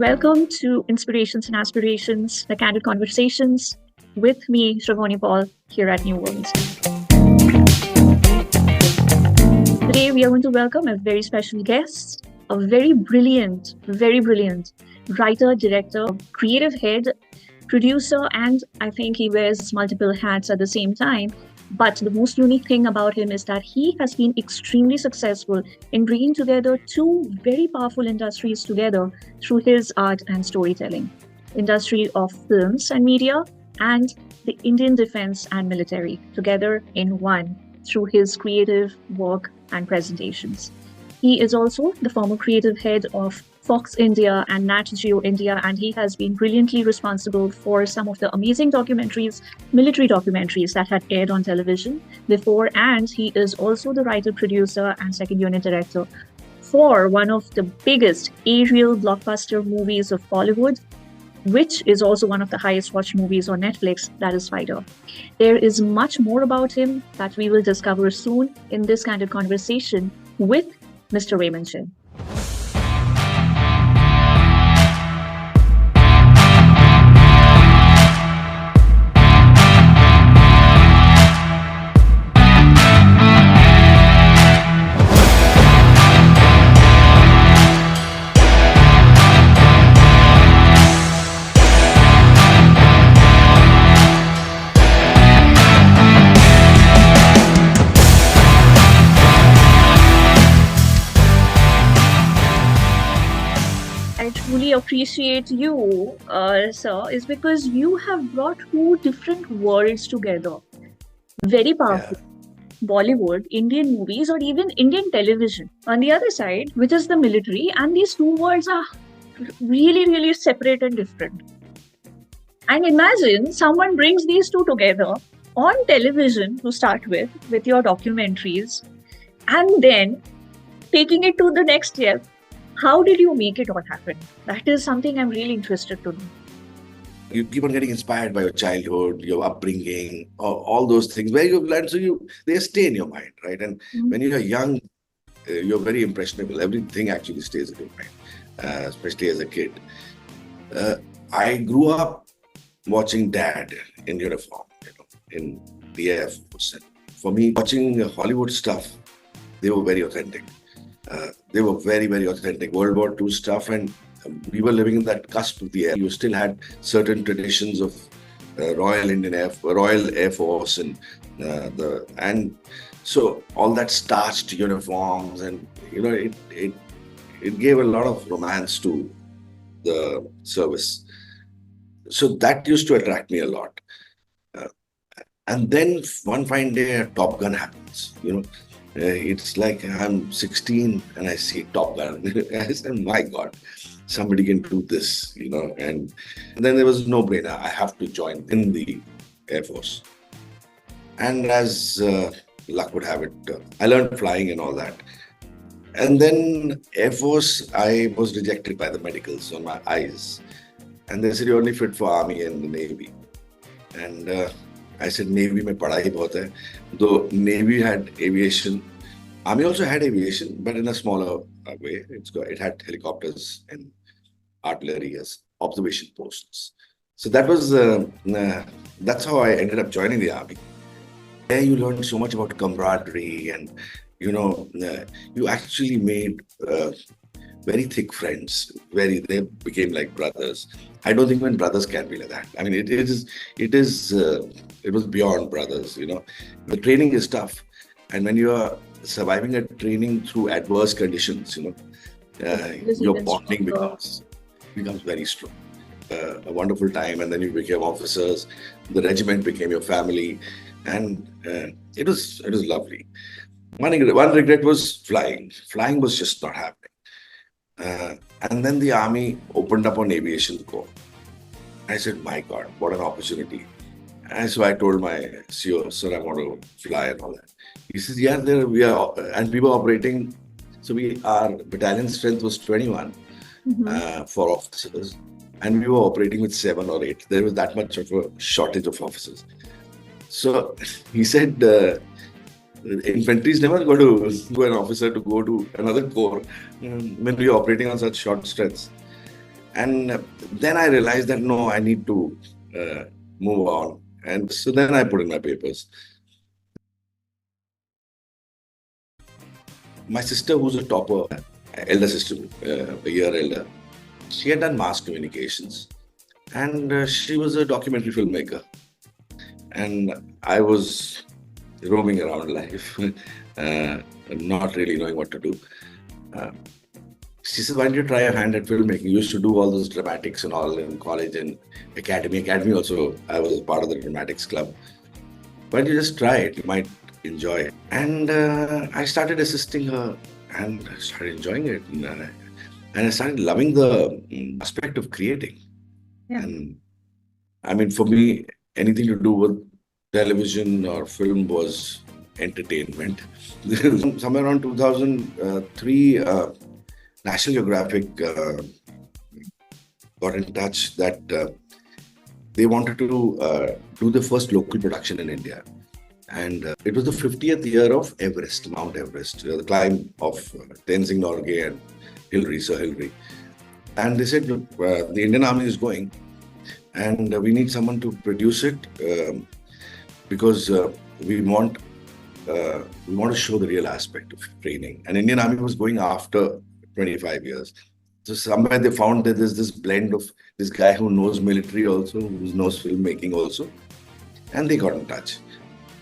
Welcome to Inspirations and Aspirations, the candid conversations with me, Shravani Paul, here at Neuworldz. Today, we are going to welcome a very special guest, a very brilliant writer, director, creative head, producer, and I think he wears multiple hats at the same time. But the most unique thing about him is that he has been extremely successful in bringing together two very powerful industries together through his art and storytelling. Industry of films and media and the Indian defense and military together in one through his creative work and presentations. He is also the former creative head of Fox India and Nat-Geo India, and he has been brilliantly responsible for some of the amazing documentaries, military documentaries that had aired on television before, and he is also the writer, producer, and second unit director for one of the biggest aerial blockbuster movies of Bollywood, which is also one of the highest watched movies on Netflix, that is Fighter. There is much more about him that we will discover soon in this kind of conversation with Mr. Ramon Chibb. Appreciate you, sir, is because you have brought two different worlds together. Very powerful. Yeah. Bollywood, Indian movies, or even Indian television. On the other side, which is the military, and these two worlds are really separate and different. And imagine someone brings these two together on television to start with your documentaries, and then taking it to the next step. How did you make it all happen? That is something I'm really interested to know. You keep on getting inspired by your childhood, your upbringing, all those things where you've learned, so they stay in your mind, right? And when you're young, you're very impressionable. Everything actually stays in your mind, especially as a kid. I grew up watching Dad in uniform, in the AirForce. For me, watching Hollywood stuff, they were very authentic. They were very authentic World War II stuff, and we were living in that cusp of the air. You still had certain traditions of Royal Air Force, and so all that starched uniforms, and it gave a lot of romance to the service. So that used to attract me a lot. And then one fine day, Top Gun happens. It's like I'm 16 and I see Top Gun. I said, my God, somebody can do this, and then there was no brainer. I have to join in the Air Force. And as luck would have it, I learned flying and all that. And then Air Force, I was rejected by the medicals on my eyes. And they said, you're only fit for Army and the Navy. And I said, Navy mein padhai bahut hai. Though Navy had aviation, Army also had aviation, but in a smaller way. It had helicopters and artillery as observation posts. So that was that's how I ended up joining the Army. There you learned so much about camaraderie, and you actually made very thick friends. They became like brothers. I don't think when brothers can be like that. I mean, it was beyond brothers. The training is tough, and when you are surviving a training through adverse conditions, your bonding becomes very strong. A wonderful time, and then you became officers. The regiment became your family, and it was lovely. One regret was flying. Flying was just not happening. And then the Army opened up on aviation corps. I said, my God, what an opportunity. And so I told my CEO, sir, I want to fly and all that. He says, yeah, we were operating. So our battalion strength was 21 for officers. And we were operating with 7 or 8. There was that much of a shortage of officers. So he said, infantry is never going to go an officer to go to another corps when we are operating on such short strengths. And then I realized that no, I need to move on. And so then I put in my papers. My sister, who's a topper, elder sister, a year elder, she had done mass communications, and she was a documentary filmmaker. And I was roaming around life, not really knowing what to do. Uh, she said, "Why don't you try your hand at filmmaking? You used to do all those dramatics and all in college and academy. Academy also, I was part of the dramatics club. Why don't you just try it? You might enjoy it." And I started assisting her, and I started enjoying it. And I started loving the aspect of creating. Yeah. And I mean, for me, anything to do with television or film was entertainment. Somewhere around 2003, National Geographic got in touch that they wanted to do the first local production in India. And it was the 50th year of Everest, Mount Everest, the climb of Tenzing Norgay and Sir Hillary. And they said, look, the Indian Army is going, and we need someone to produce it because we want to show the real aspect of training. And Indian Army was going after 25 years. So somewhere they found that there's this blend of this guy who knows military also, who knows filmmaking also, and they got in touch.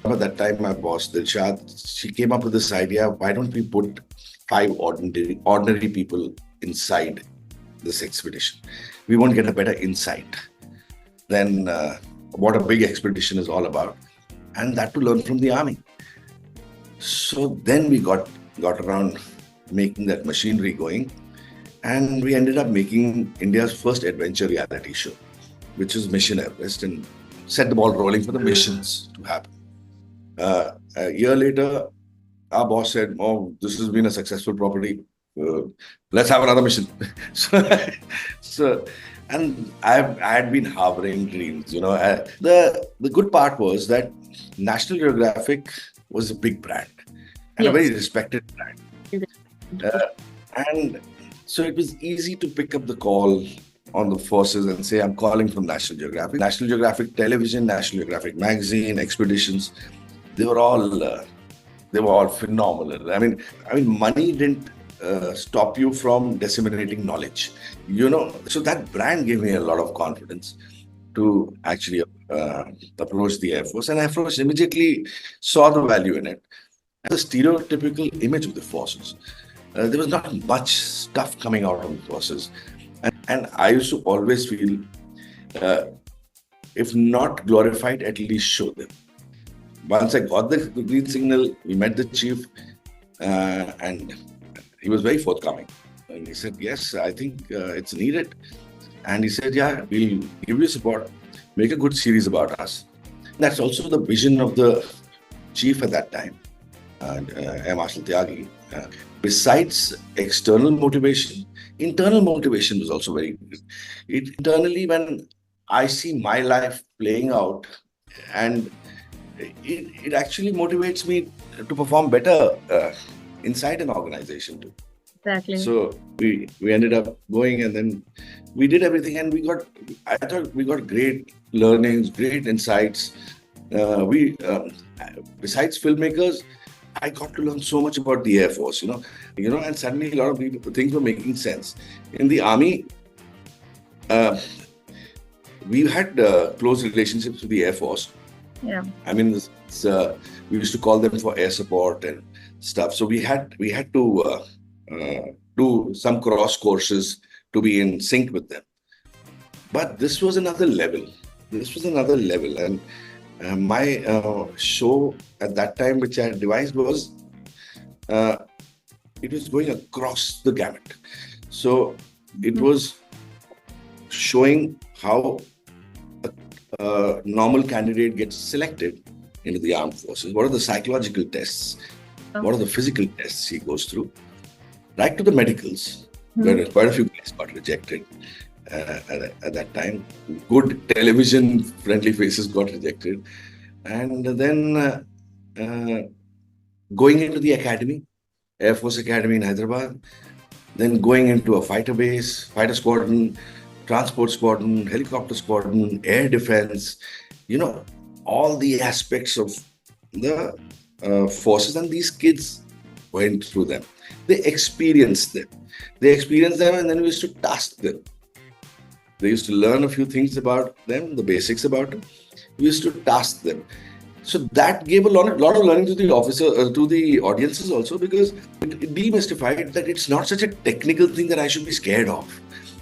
At that time, my boss, Dilshad, she came up with this idea, why don't we put 5 ordinary people inside this expedition? We won't get a better insight than what a big expedition is all about, and that to learn from the army. So then we got around making that machinery going, and we ended up making India's first adventure reality show, which is Mission Everest, and set the ball rolling for the missions to happen. A year later, our boss said, "Oh, this has been a successful property. Let's have another mission." And I had been harboring dreams. The good part was that National Geographic was a big brand and a very respected brand, and so it was easy to pick up the call on the forces and say, "I'm calling from National Geographic." National Geographic Television, National Geographic Magazine, expeditions. They were all phenomenal. I mean, money didn't stop you from disseminating knowledge, So that brand gave me a lot of confidence to actually approach the Air Force, and Air Force immediately saw the value in it. The stereotypical image of the forces. There was not much stuff coming out of the forces, and I used to always feel, if not glorified, at least show them. Once I got the green signal, we met the chief, and he was very forthcoming. And he said, "Yes, I think it's needed." And he said, "Yeah, we'll give you support. Make a good series about us." That's also the vision of the chief at that time, Air Marshal Tyagi. Besides external motivation, internal motivation was also very good. Internally, when I see my life playing out, and it actually motivates me to perform better inside an organization too. Exactly. So we ended up going, and then we did everything, and I thought we got great learnings, great insights. Besides filmmakers, I got to learn so much about the Air Force, and suddenly a lot of things were making sense. In the Army, we had close relationships with the Air Force. Yeah. I mean, we used to call them for air support and stuff. So we had to do some cross courses to be in sync with them. But this was another level. And my show at that time, which I had devised, was it was going across the gamut. So it was showing how a normal candidate gets selected into the armed forces. What are the psychological tests? What are the physical tests he goes through? Right to the medicals, where quite a few guys got rejected at that time. Good television-friendly faces got rejected. And then going into the academy, Air Force Academy in Hyderabad, then going into a fighter base, fighter squadron, transport squadron, helicopter squadron, air defense, all the aspects of the forces, and these kids went through them. They experienced them. And then we used to task them. They used to learn a few things about them, the basics about it. We used to task them. So that gave a lot of learning to the to the audiences also, because it demystified that it's not such a technical thing that I should be scared of,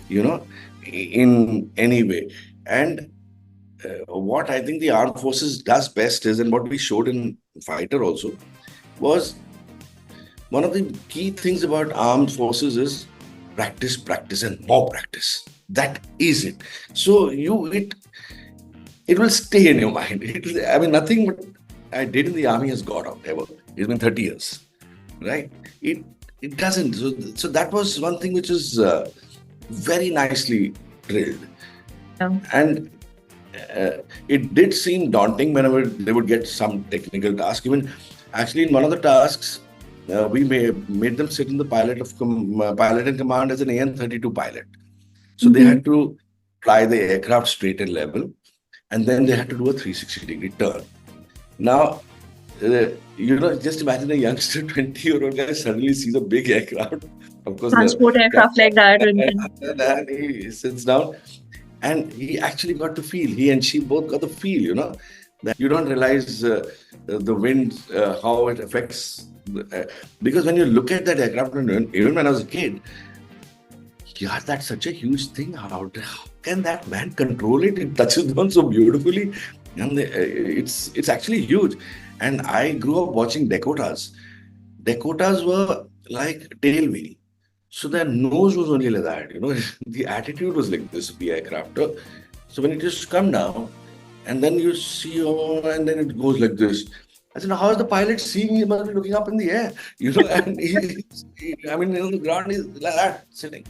in any way. And what I think the armed forces does best is, and what we showed in Fighter also, was one of the key things about armed forces is practice, and more practice. That is it. So it will stay in your mind. Nothing what I did in the army has got out ever. It's been 30 years, right? It doesn't. So that was one thing which is very nicely drilled. Yeah. And it did seem daunting whenever they would get some technical task. Even actually in one of the tasks, we made them sit in the pilot in command as an AN-32 pilot. So they had to fly the aircraft straight and level, and then they had to do a 360-degree turn. Now, just imagine a youngster, 20-year-old guy, suddenly sees a big aircraft. Of course, transport aircraft like that. And he sits down, and he actually got to feel. He and she both got the feel, that you don't realize the wind, how it affects. Because when you look at that aircraft, and even when I was a kid, yeah, that's such a huge thing. How can that man control it? It touches down so beautifully, and it's actually huge. And I grew up watching Dakotas. Dakotas were like tail wheel, so their nose was only like that. The attitude was like this of the aircraft. So when it just come down, and then you see, and then it goes like this. I said, how is the pilot seeing? He must be looking up in the air, and the ground is like that, sitting.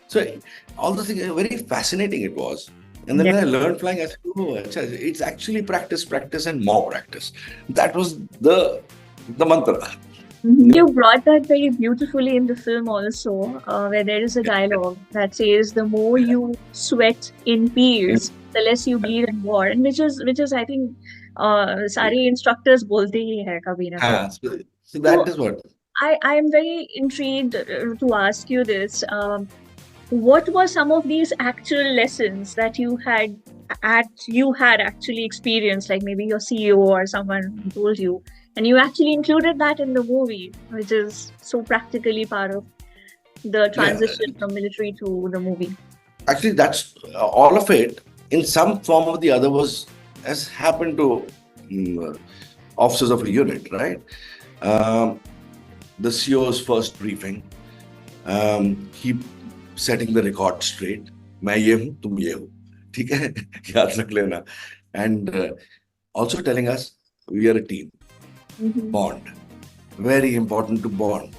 So all those things, very fascinating it was. And then when I learned flying, I said, it's actually practice, and more practice. That was the mantra. You brought that very beautifully in the film also, where there is a dialogue that says, the more you sweat in peace, the less you bleed in war. And which is I think, सारे instructors बोलते ही है कभी ना कभी. So that is what. I am very intrigued to ask you this. What were some of these actual lessons that you had actually experienced, like maybe your CEO or someone told you, and you actually included that in the movie, which is so practically part of the transition from military to the movie? Actually, that's all of it, in some form or the other, has happened to officers of a unit, right? The CEO's first briefing, he setting the record straight. मैं ये हूँ, तुम ये हो, ठीक है? याद रख लेना. And also telling us we are a team. Bond. Very important to bond.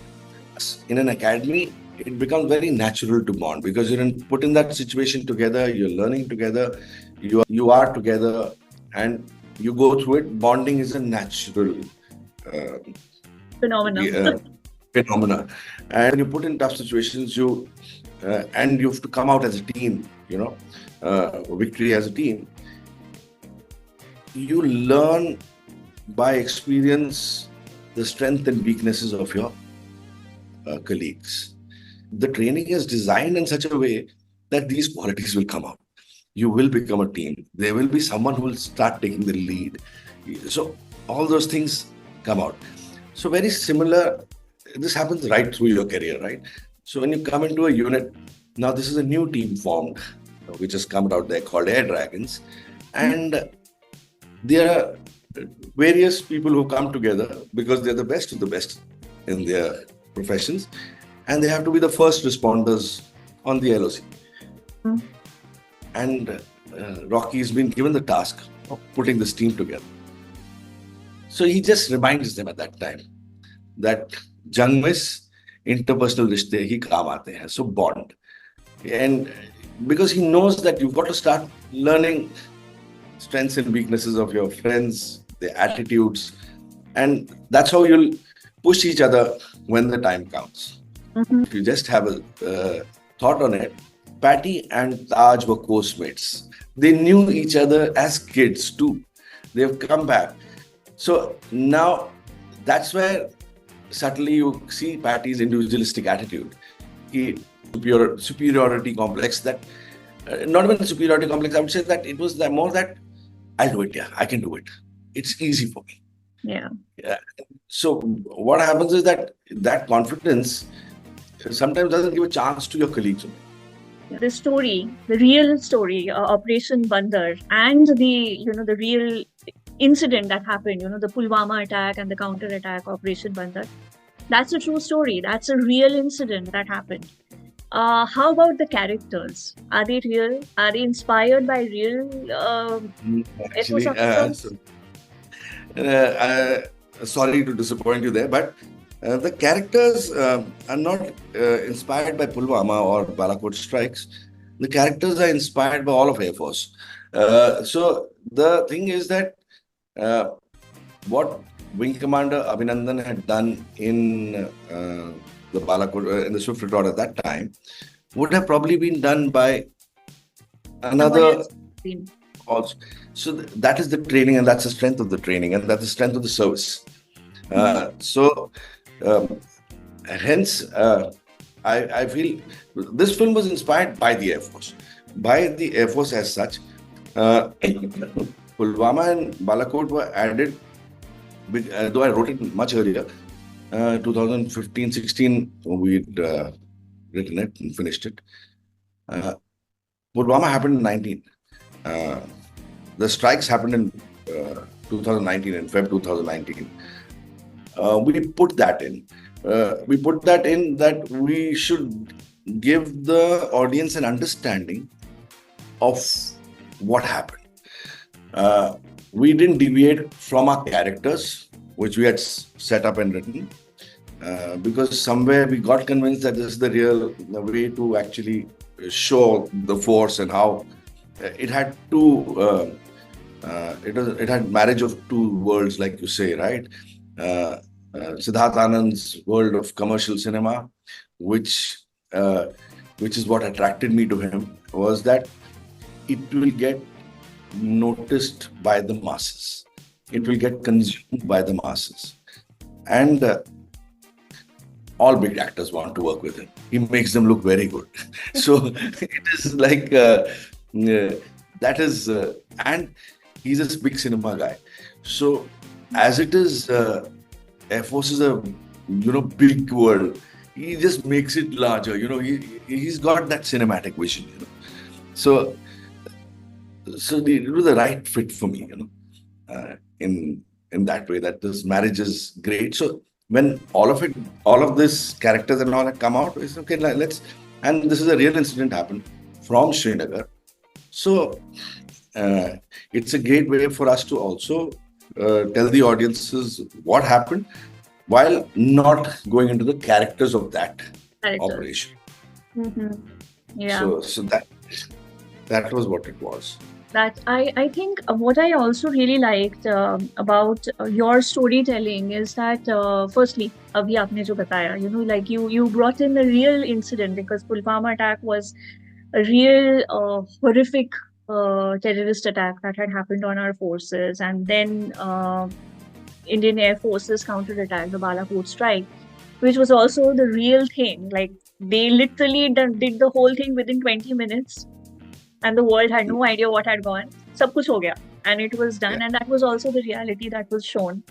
In an academy, it becomes very natural to bond because you're put in that situation together, you're learning together, you are together, and you go through it. Bonding is a natural phenomena. And when you put in tough situations, and you have to come out as a team, victory as a team. You learn by experience the strength and weaknesses of your colleagues. The training is designed in such a way that these qualities will come out. You will become a team. There will be someone who will start taking the lead. So all those things come out. So very similar, this happens right through your career, right? So when you come into a unit, now this is a new team formed, which has come out there called Air Dragons. And there are various people who come together because they're the best of the best in their professions. And they have to be the first responders on the LOC. And Rocky has been given the task of putting this team together. So he just reminds them at that time that jang mein interpersonal rishte hi kaam aate hain. So bond. And because he knows that you've got to start learning strengths and weaknesses of your friends, their attitudes, and that's how you'll push each other when the time comes. If you just have a thought on it, Patty and Taj were co-mates. They knew each other as kids too. They've come back. So now that's where subtly you see Patty's individualistic attitude. Superiority complex that, not even superiority complex, I would say that it was more that I'll do it, yeah, I can do it. It's easy for me. Yeah. So what happens is that confidence sometimes doesn't give a chance to your colleagues. The story, the real story, Operation Bandar, and the real incident that happened, the Pulwama attack and the counter attack, Operation Bandar. That's a true story. That's a real incident that happened. How about the characters? Are they real? Are they inspired by real? Actually, sorry to disappoint you there, but the characters are not inspired by Pulwama or Balakot strikes. The characters are inspired by all of AirForce. So the thing is that what Wing Commander Abhinandan had done in the Balakot, in the Swift Retort at that time, would have probably been done by another also. So that is the training, and that's the strength of the training, and that's the strength of the service. Hence, I feel this film was inspired by the Air Force. By the Air Force as such. Pulwama and Balakot were added, though I wrote it much earlier. 2015-16, we'd written it and finished it. Pulwama happened in 19. The strikes happened in 2019, in Feb 2019. We put that in. That we should give the audience an understanding of what happened. We didn't deviate from our characters, which we had set up and written, because somewhere we got convinced that this is the real way to actually show the force and how it had two. It had marriage of two worlds, like you say, right? Siddharth Anand's world of commercial cinema, which is what attracted me to him, was that it will get noticed by the masses. It will get consumed by the masses. And all big actors want to work with him. He makes them look very good. So it is like, that is, and he's a big cinema guy. So as it is, Air Force is a, big world. He just makes it larger. He's got that cinematic vision. So it was the right fit for me. In that way, that this marriage is great. So when all of this characters and all that come out, it's okay. And this is a real incident happened from Srinagar. So it's a great way for us to also tell the audiences what happened, while not going into the characters of that operation. Mm-hmm. Yeah. So that was what it was. That I think what I also really liked about your storytelling is that firstly, abhi aapne jo bataya, like you brought in a real incident, because Pulwama attack was a real horrific terrorist attack that had happened on our forces, and then Indian Air Force's counter-attack, the Balakot strike, which was also the real thing. Like, they literally did the whole thing within 20 minutes, and the world had no idea what had gone. Sab kuch ho gaya, and it was done, and that was also the reality that was shown.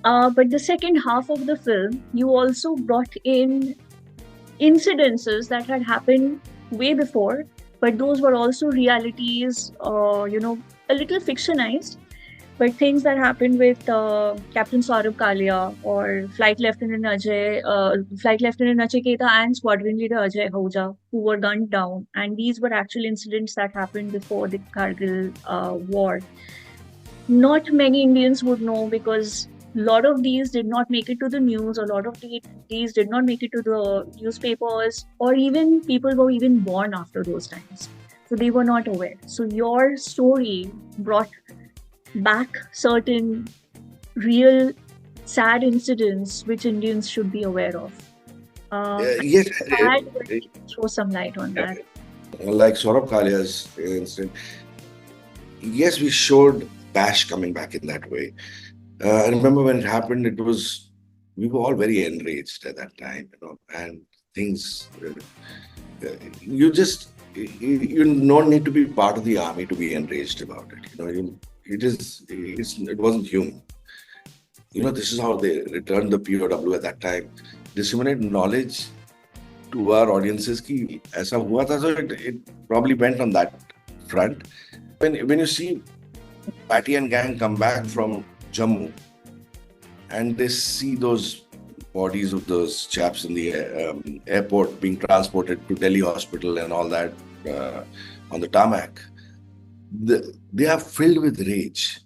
But the second half of the film, you also brought in incidences that had happened way before, but those were also realities, a little fictionized, but things that happened with Captain Saurabh Kalia or Flight Lieutenant Ajay Keta and Squadron Leader Ajay Ahuja, who were gunned down. And these were actual incidents that happened before the Kargil war. Not many Indians would know, because a lot of these did not make it to the news. A lot of these did not make it to the newspapers, or even people were even born after those times. So they were not aware. So your story brought back certain real sad incidents which Indians should be aware of. Yes. Throw some light on that. like Saurabh Kalia's incident, yes, we showed Bash coming back in that way. I remember when it happened, we were all very enraged at that time, and things, you just, you don't need to be part of the army to be enraged about it. It wasn't human. This is how they returned the POW at that time. Disseminate knowledge to our audiences ki aisa hua tha, so it probably went on that front. When you see Patty and gang come back from Jammu and they see those bodies of those chaps in the airport being transported to Delhi hospital and all that on the tarmac, they are filled with rage.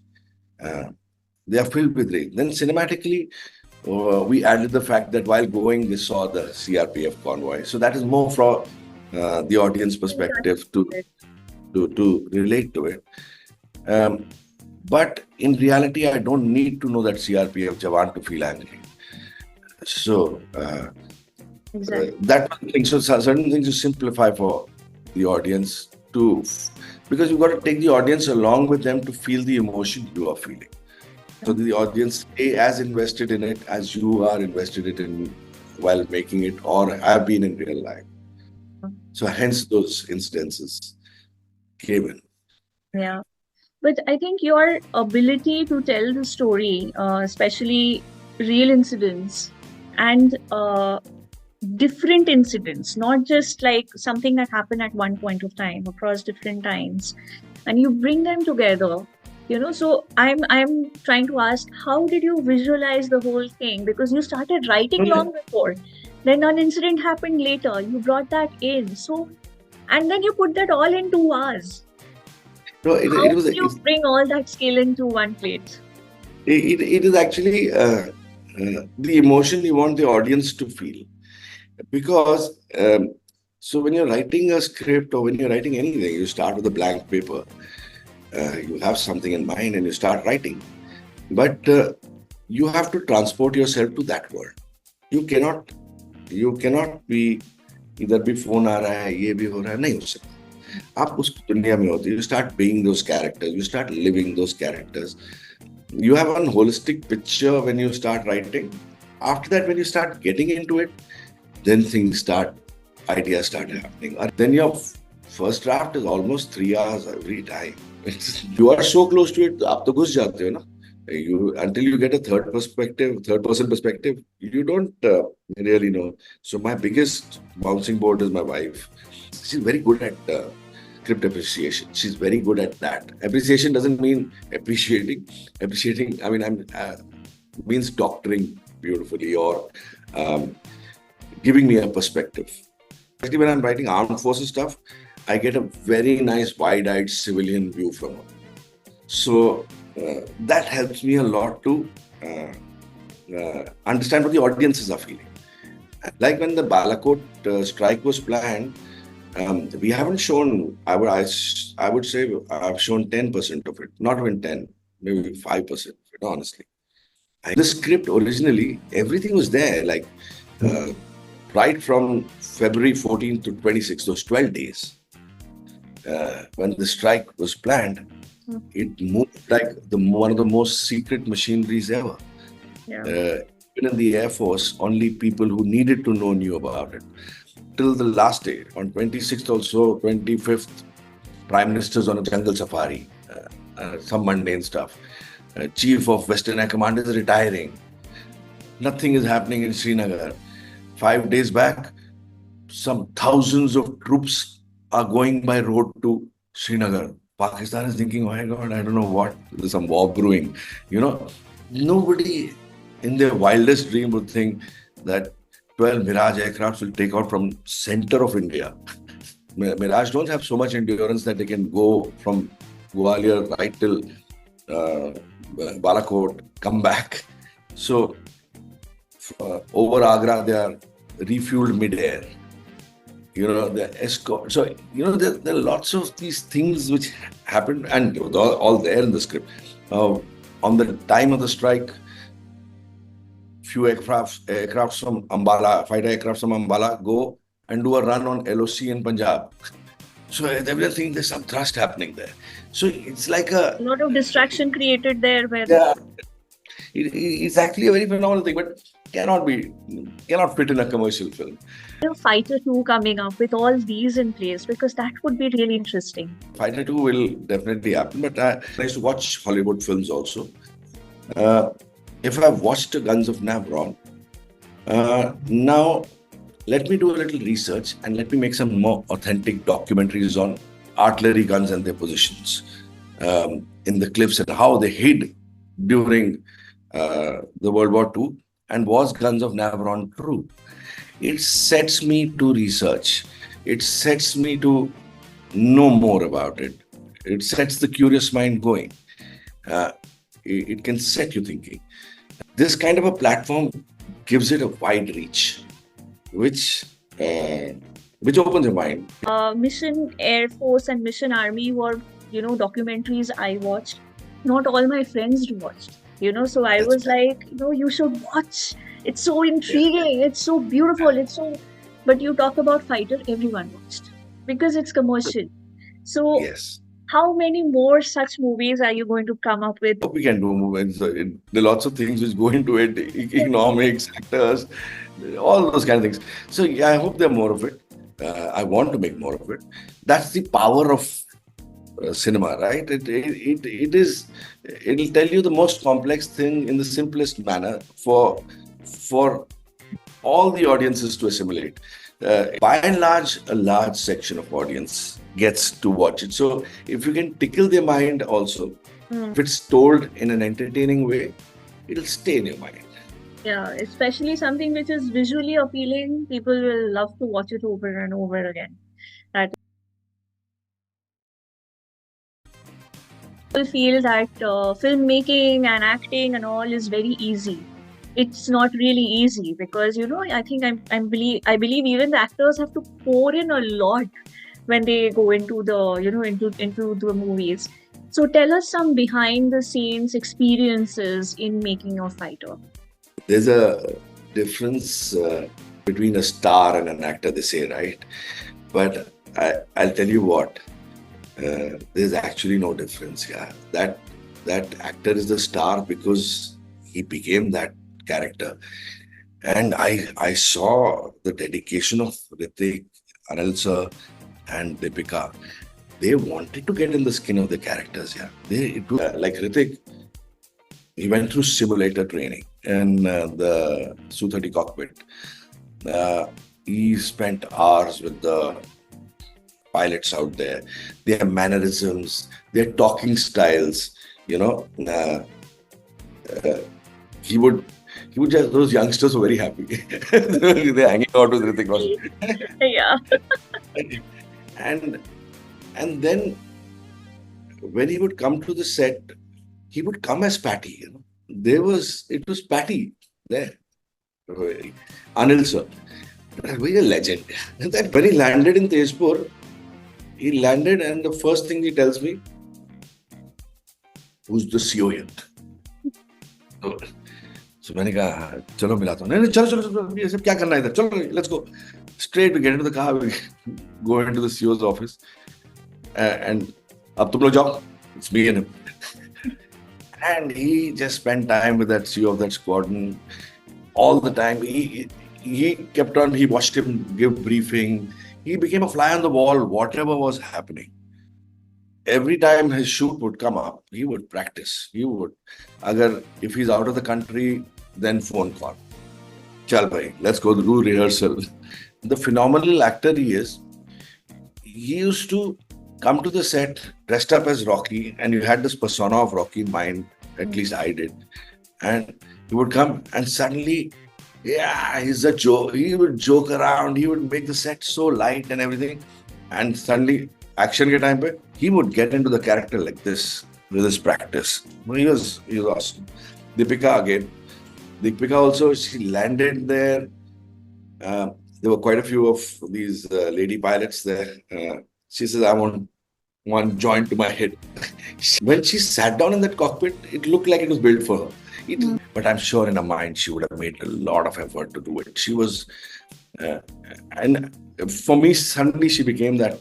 Then cinematically, we added the fact that while going, they saw the CRPF convoy. So that is more from the audience perspective to relate to it. But in reality, I don't need to know that CRPF Jawan to feel angry. So Exactly. that thing. So certain things you simplify for the audience because you've got to take the audience along with them to feel the emotion you are feeling. So the audience stay as invested in it as you are invested in while making it or have been in real life. So hence those incidences came in. Yeah. But I think your ability to tell the story, especially real incidents and different incidents, not just like something that happened at one point of time across different times, and you bring them together. So I'm trying to ask, how did you visualize the whole thing? Because you started writing long before, then an incident happened later. You brought that in, and then you put that all in 2 hours. No, How it was do you bring all that skill into one plate? it is actually the emotion you want the audience to feel. Because so when you're writing a script or when you're writing anything, you start with a blank paper. You have something in mind and you start writing. But you have to transport yourself to that world. You cannot be इधर भी phone आ रहा है, ये भी हो रहा है, नहीं हो सकता. आप उस दुनिया में होते, you start being those characters, you start living those characters. You have one holistic picture when you start writing. After that, when you start getting into it, then ideas start happening. And then your first draft is almost 3 hours every time. You are so close to it, आप तो घुस जाते हो ना. Until you get a third person perspective, you don't really know. So my biggest bouncing board is my wife. She's very good at script appreciation. She's very good at that. Appreciation doesn't mean appreciating. Appreciating, I mean, means doctoring beautifully or giving me a perspective. Especially when I'm writing armed forces stuff, I get a very nice wide-eyed civilian view from her. So that helps me a lot to understand what the audiences are feeling. Like when the Balakot strike was planned, we haven't shown, I would say I've shown 10% of it, not even 10, maybe 5%, honestly. The script originally, everything was there, like right from February 14th to 26th, those 12 days. When the strike was planned, it moved like one of the most secret machineries ever. Yeah. Even in the AirForce, only people who needed to know knew about it. Till the last day, on 26th also, 25th, Prime Minister's on a jungle safari, some mundane stuff. Chief of Western Air Command is retiring. Nothing is happening in Srinagar. 5 days back, some thousands of troops are going by road to Srinagar. Pakistan is thinking, oh my God, I don't know what, there's some war brewing. Nobody in their wildest dream would think that 12 Mirage aircrafts will take out from center of India. Mirage don't have so much endurance that they can go from Gwalior right till Balakot, come back. So over Agra, they are refueled mid-air. The escort. So, there are lots of these things which happened and all there in the script. On the time of the strike, few aircraft from Ambala, fighter aircraft from Ambala go and do a run on LOC in Punjab. So everything, there's some thrust happening there. So it's like a lot of distraction created there where yeah, it's actually a very phenomenal thing, but cannot fit in a commercial film. Fighter 2 coming up with all these in place, because that would be really interesting. Fighter 2 will definitely happen, but I used to watch Hollywood films also. If I've watched Guns of Navron, now let me do a little research and let me make some more authentic documentaries on artillery guns and their positions in the cliffs and how they hid during the World War II, and was Guns of Navron true? It sets me to research. It sets me to know more about it. It sets the curious mind going. It can set you thinking. This kind of a platform gives it a wide reach, which opens your mind. Mission AirForce and Mission Army were, documentaries I watched. Not all my friends watched, so I was like, you should watch. It's so intriguing. It's so beautiful. But you talk about Fighter, everyone watched because it's commercial. So Yes. How many more such movies are you going to come up with? We can do movies. There are lots of things which go into it, economics, actors, all those kind of things. So yeah, I hope there are more of it. I want to make more of it. That's the power of cinema, right? It'll tell you the most complex thing in the simplest manner for all the audiences to assimilate. By and large, a large section of audience gets to watch it. So if you can tickle their mind also, if it's told in an entertaining way, it'll stay in your mind. Yeah, especially something which is visually appealing, people will love to watch it over and over again. People feel that filmmaking and acting and all is very easy. It's not really easy because I think I believe even the actors have to pour in a lot when they go into the into the movies. So tell us some behind the scenes experiences in making your Fighter. There's a difference between a star and an actor, they say, right? But I'll tell you what, there's actually no difference. Yeah, that actor is the star because he became that character. And I saw the dedication of Hrithik, Anil sir, and Deepika. They wanted to get in the skin of the characters. Yeah, like Hrithik, he went through simulator training in the Su-30 cockpit. He spent hours with the pilots out there, their mannerisms, their talking styles. He would just, those youngsters were very happy. They're hanging out with Hrithik Roshan. Yeah. And then when he would come to the set, he would come as Patty. It was Patty there. Anil sir, really a legend. That when he landed in Tezpur, he landed and the first thing he tells me, who's the CEO here? So मैंने कहा चलो मिलाता हूँ नहीं चलो ये सब क्या करना है इधर चलो let's go. Straight we get into the car, we go into the CEO's office and अब तुम लोग जाओ, it's me and him. And he just spent time with that CEO of that squadron all the time. He kept on, he watched him give briefing. He became a fly on the wall, whatever was happening. Every time his shoot would come up, he would practice. If he's out of the country, then phone call. Chal bhai, let's go do rehearsal. The phenomenal actor he is, he used to come to the set dressed up as Rocky, and you had this persona of Rocky in mind, at least I did. And he would come and suddenly, he's a joke. He would joke around, he would make the set so light and everything. And suddenly, action ke time pe, he would get into the character like this with his practice. He was awesome. Deepika again. Deepika also, she landed there. There were quite a few of these lady pilots there. She says, I want one joint to my head. When she sat down in that cockpit, it looked like it was built for her. But I'm sure in her mind, she would have made a lot of effort to do it. She was, and for me, suddenly she became that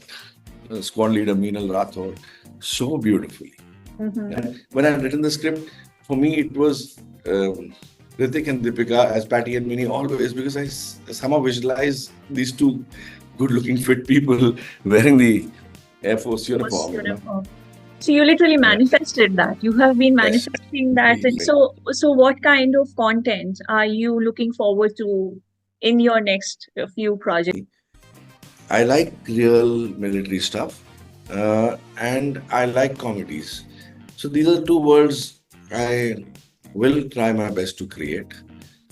squad leader Meenal Rathod so beautifully. And when I had written the script, for me it was Ritik and Deepika as Patty and Minnie always, because I somehow visualize these two good-looking, fit people wearing the AirForce uniform. So you literally manifested that. You have been Yes. manifesting that. And so what kind of content are you looking forward to in your next few projects? I like real military stuff, and I like comedies. So these are two worlds I will try my best to create.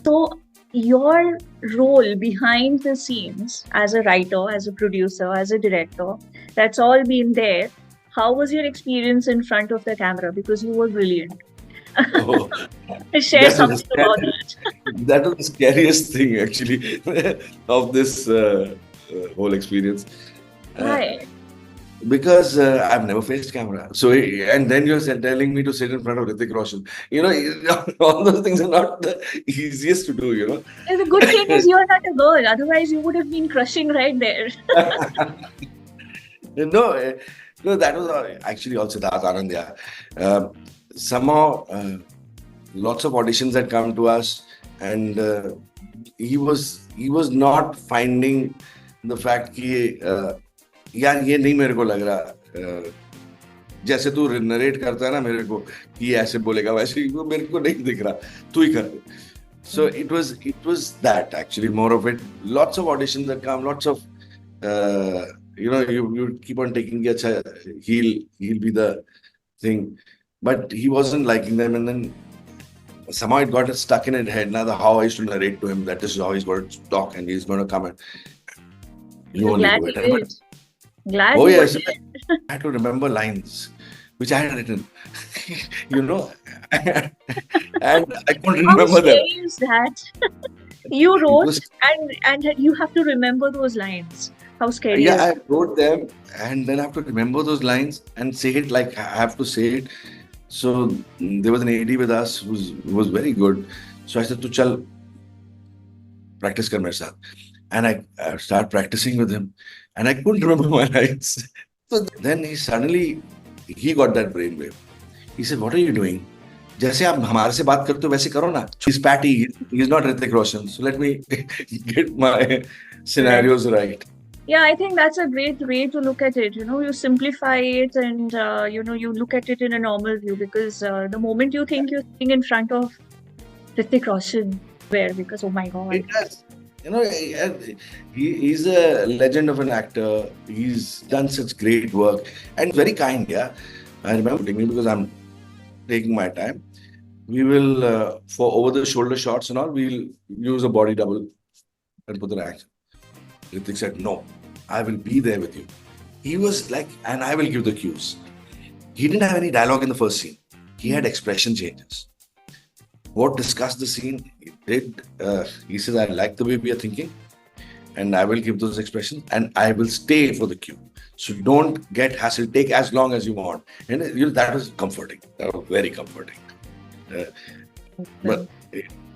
So your role behind the scenes as a writer, as a producer, as a director, that's all been there. How was your experience in front of the camera? Because you were brilliant. Oh, Share something about that. That was the scariest thing actually of this whole experience. Why? Because I've never faced camera. So, and then you're telling me to sit in front of Hrithik Roshan. You know, all those things are not the easiest to do, you know. And the good thing is you're not a girl. Otherwise, you would have been crushing right there. No, that was actually also Siddharth Anandya. Somehow, lots of auditions had come to us, and he was not finding the fact that यार ये नहीं मेरे को लग रहा जैसे तू narrate करता है ना मेरे को कि ऐसे बोलेगा वैसे मेरे को नहीं दिख रहा तू ही कर so it was that actually more of it. Lots of auditions that come, lots of you keep on taking acha he'll be the thing, but he wasn't liking them, and then somehow it got stuck in his head now how I used to narrate to him that this is how he's going to talk and he's going to come and you only do it. Glad oh yes, I had to remember lines which I had written, you know, and I couldn't remember them. How scary is that? You wrote and you have to remember those lines. How scary! Yeah, I wrote them and then I have to remember those lines and say it like I have to say it. So there was an AD with us who was very good. So I said, "Tu chal practice kar mere saath," and I started practicing with him. And I couldn't remember my lines. So then he got that brainwave. He said, "What are you doing? जैसे आप हमारे से बात करते हो वैसे करो ना." He's Patty. He's not Hrithik Roshan. So let me get my scenarios right. Yeah, I think that's a great way to look at it. You know, you simplify it and, you look at it in a normal view, because the moment you think you're sitting in front of Hrithik Roshan, because, oh my God. It does. You know, he's a legend of an actor. He's done such great work and very kind. Yeah, I remember me because I'm taking my time. We will for over-the-shoulder shots and all. We'll use a body double and put an action. Hrithik said, "No, I will be there with you." He was like, "And I will give the cues." He didn't have any dialogue in the first scene. He had expression changes. What discussed the scene? He says, "I like the way we are thinking, and I will give those expressions, and I will stay for the cue. So don't get hassled. Take as long as you want." And that was comforting. That was very comforting. But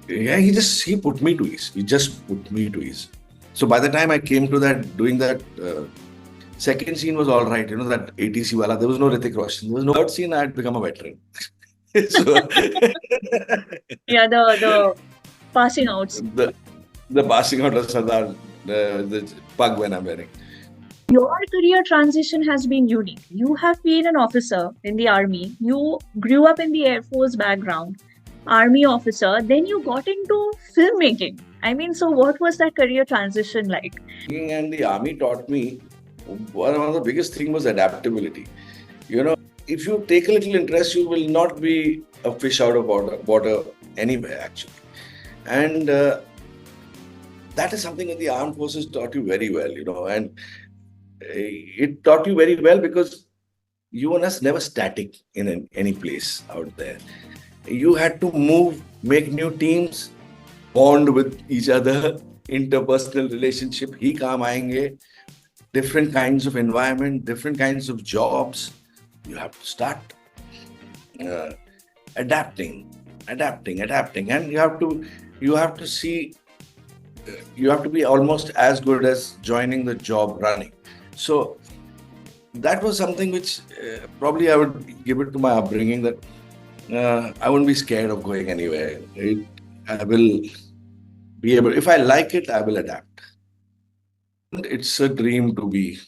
yeah, he put me to ease. He just put me to ease. So by the time I came to doing that second scene was all right. You know, that ATC wala. There was no Hrithik Roshan. There was no third scene. I had become a veteran. So, yeah, the passing out. The passing out of Sardar, the pug when I'm wearing. Your career transition has been unique. You have been an officer in the army. You grew up in the Air Force background, army officer. Then you got into filmmaking. I mean, so what was that career transition like? And the army taught me one of the biggest things was adaptability. You know, if you take a little interest, you will not be a fish out of water anywhere, actually. And that is something that the armed forces taught you very well, you know. And it taught you very well because you were never static in any place out there. You had to move, make new teams, bond with each other, interpersonal relationship. Hi kaam aayenge, different kinds of environment, different kinds of jobs. You have to start adapting, and you have to see. You have to be almost as good as joining the job running. So that was something which probably I would give it to my upbringing, that I wouldn't be scared of going anywhere. I will be able, if I like it, I will adapt. It's a dream to be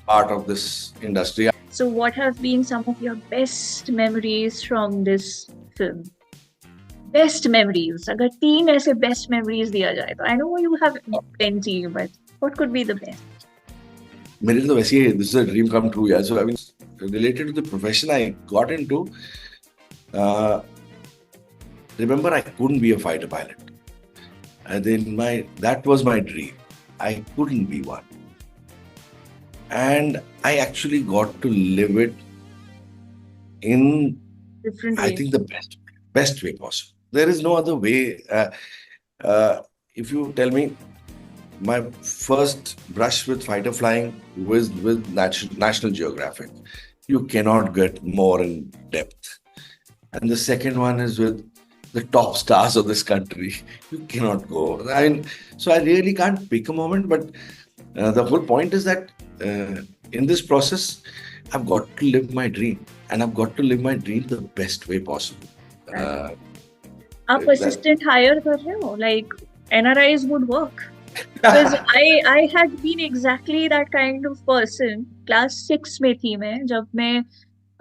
part of this industry. So what have been some of your best memories from this film? Best memories. अगर 3 ऐसे best memories दिया जाए तो, I know you have plenty, but what could be the best? मेरे लिए तो वैसे ही, this is a dream come true, yeah. So I mean, related to the profession I got into, remember, I couldn't be a fighter pilot. And then that was my dream. I couldn't be one. And I actually got to live it in Different I way. think the best way possible. There is no other way. If you tell me, my first brush with fighter flying was with National Geographic. You cannot get more in depth. And the second one is with the top stars of this country. You cannot go. So I really can't pick a moment, but the whole point is that in this process, I've got to live my dream, and I've got to live my dream the best way possible. आप assistant hire कर रहे हो? Like NRIs would work. Because I had been exactly that kind of person. Class 6 में थी मैं, जब मैं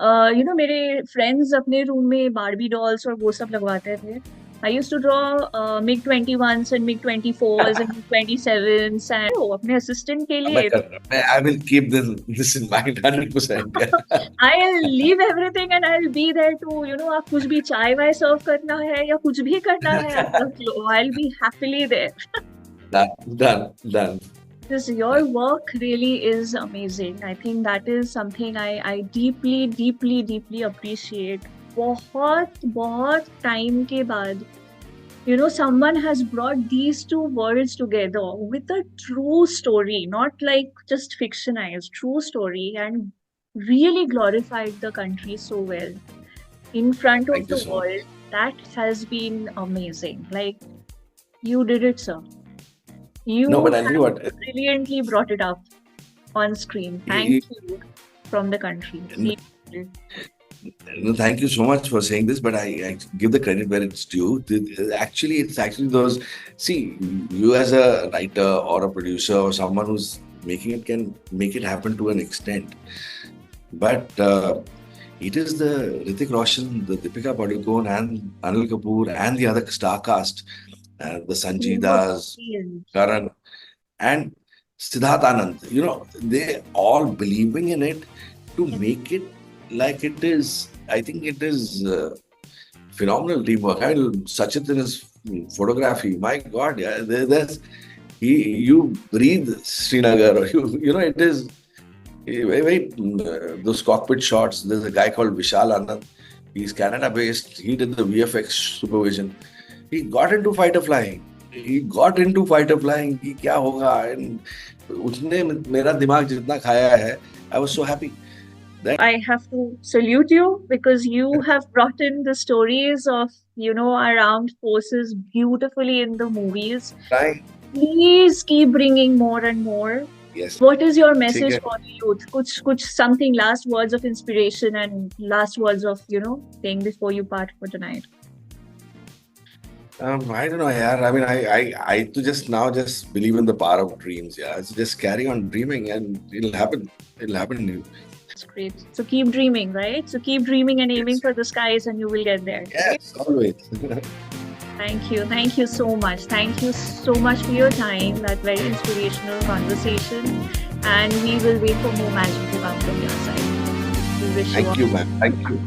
मेरे friends अपने room में Barbie dolls और वो सब लगवाते थे. I used to draw MiG-21s and MiG-24s and MiG-27s and अपने assistant के लिए. I will keep this in mind 100%. I'll leave everything and I'll be there to, आप कुछ भी चाय वाय serve करना है या कुछ भी करना है, I'll be happily there. Done. Because your work really is amazing. I think that is something I deeply appreciate. बहुत time के बाद, someone has brought these two worlds together with a true story, not like just fictionized, true story, and really glorified the country so well in front of the world. That has been amazing. Like, you did it, sir. You brilliantly brought it up on screen. Thank you from the country. No, thank you so much for saying this, but I give the credit where it's due. Actually, it's actually those. See, you as a writer or a producer or someone who's making it can make it happen to an extent. But it is the Hrithik Roshan, the Deepika Padukone, and Anil Kapoor, and the other star cast, the Sanjay Das, Karan, and Siddharth Anand. They all believing in it to make it like it is. I think it is phenomenal teamwork. I mean, Sachit in his photography, my God, yeah, you breathe Srinagar, or it is those cockpit shots. There's a guy called Vishal Anand. He's Canada based. He did the VFX supervision. He got into fighter flying. He क्या होगा? And उसने मेरा दिमाग जितना खाया है, I was so happy. I have to salute you because you have brought in the stories of, our armed forces beautifully in the movies. Right. Please keep bringing more and more. Yes. What is your message for the youth? Kuch something, last words of inspiration and last words of, saying before you part for tonight. I don't know, yeah. I mean, I to just believe in the power of dreams. Yeah, so just carry on dreaming, and it'll happen. That's great. So keep dreaming, right? So keep dreaming and aiming for the skies, and you will get there. Yes, always. Thank you. Thank you so much. Thank you so much for your time. That very inspirational conversation, and we will wait for more magic to come from your side. We wish Thank you, ma'am. Thank you.